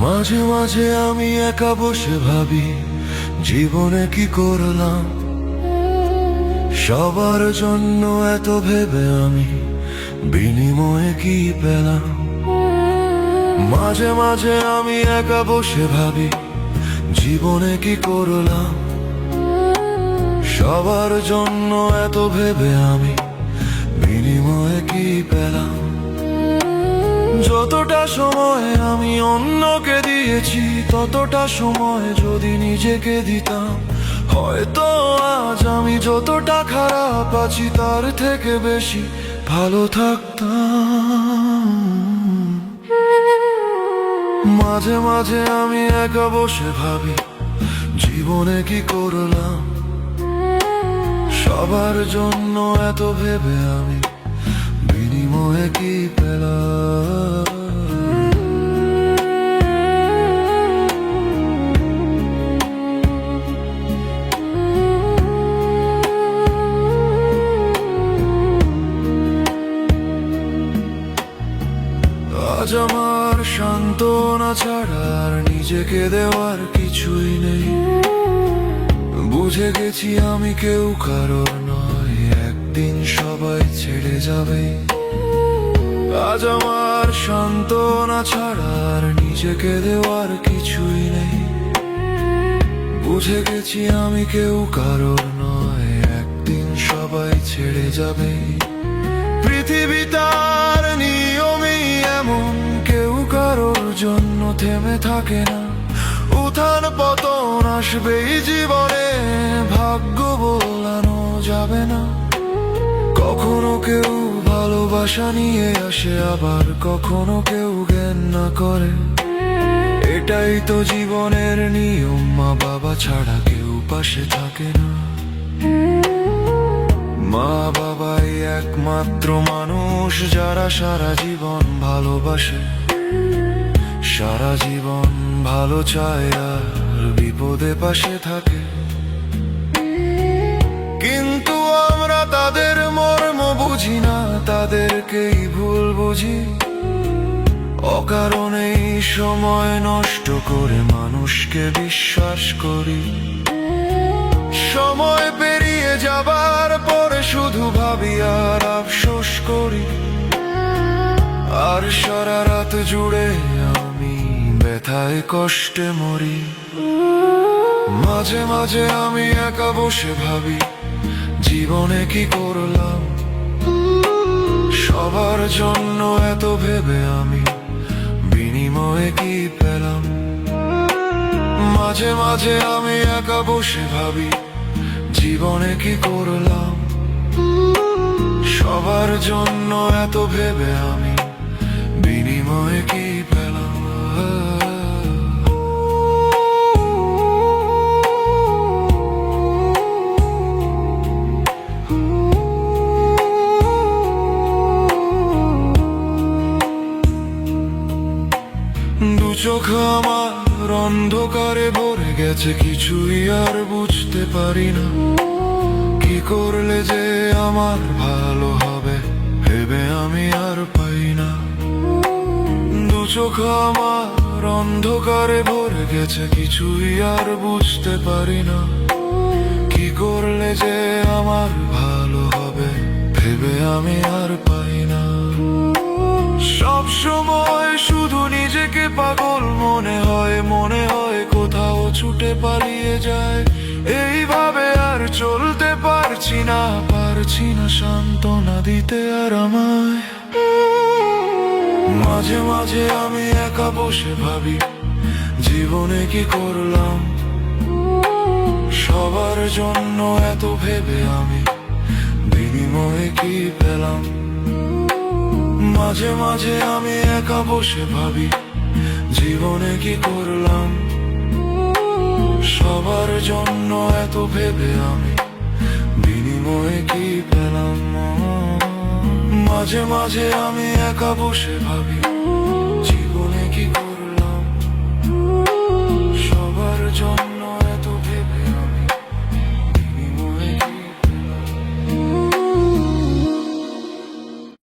মাঝে মাঝে আমি একা বসে ভাবি, জীবনে কি করলাম। সবার জন্য এত ভেবে আমি বিনিময়ে কি পেলাম। মাঝে মাঝে আমি একা বসে ভাবি, জীবনে কি করলাম। সবার জন্য এত ভেবে আমি বিনিময়ে কি পেলাম। যতটা সময় আমি অন্যকে দিয়েছি, ততটা সময় যদি নিজেকে দিতাম, হয়তো আজ আমি যতটা খারাপ আছি তার থেকে বেশি ভালো থাকতাম। মাঝে মাঝে আমি একা বসে ভাবি, জীবনে কি করলাম। সবার জন্য এত ভেবে আমি বিনিময়ে কি পেলাম। আজ আমার সান্ত্বনা ছাড়া আর নিজেকে দেওয়ার কিছুই নেই। বুঝে গেছি আমি কেউ কারোর নয়, একদিন সবাই ছেড়ে যাবে। আজ আমার সান্ত্বনা ছাড়া আর নিজেকে দেওয়ার কিছুই নেই। বুঝে গেছি আমি কেউ কারোর নয়, একদিন সবাই ছেড়ে যাবে। পৃথিবী তার নিয়মই এমন, কেউ কারোর জন্য থেমে থাকে না। উত্থান পতন আসবেই জীবনে, ভাগ্য বদলানো যাবে না। কখনো কেউ ভালোবাসা নিয়ে আসে, আবার কখনো কেউ জ্ঞান না করে। এটাই তো জীবনের নিয়ম, মা বাবা ছাড়া কেউ পাশে থাকে না। মা বাবাই একমাত্র মানুষ যারা সারা জীবন ভালোবাসে, সারা জীবন ভালো চায় আর বিপদে পাশে থাকে। কিন্তু আমরা তাদের মর্ম বুঝি না, তাদেরকেই ভুল বুঝি। অকারণেই সময় নষ্ট করে মানুষকে বিশ্বাস করি। সময় পেরিয়ে যাবার পরে শুধু ভাবি আর আফসোস করি। আর সারা রাত জুড়ে আমি ব্যথায় কষ্টে মরি। মাঝে মাঝে আমি একা বসে ভাবি, জীবনে কি করলাম। সবার জন্য এত ভেবে আমি বিনিময়ে কি পেলাম। মাঝে মাঝে আমি একা বসে ভাবি, জীবনে কি করলাম। সবার জন্য এত ভেবে আমি বিনিময়ে কি পেলাম। দু চোখ আমার অন্ধকারে ভরে গেছে, কিছুই আর বুঝতে পারি না। কি করলে যে আমার ভালো হবে ভেবে আমি আর পাই না। দু চোখ আমার অন্ধকারে ভরে গেছে, কিছুই আর বুঝতে পারি না। কি করলে যে আমার ভালো হবে ভেবে আমি আর পাই না। সব সময় শুধু নিজেকে পাগল মনে হয়, মনে হয় কোথাও ছুটে পালিয়ে যায়। এইভাবে আর চলতে পারছি না, পারছি না সান্ত্বনা দিতে আর আমায়। মাঝে মাঝে আমি একা বসে ভাবি, জীবনে কি করলাম। সবার জন্য এত ভেবে আমি বিনিময়ে কি পেলাম। মাঝে মাঝে আমি একা বসে ভাবি, জীবনে কি করলাম। সবার জন্য এত ভেবে আমি বিনিময়ে কি পেলাম। মাঝে মাঝে আমি একা বসে ভাবি,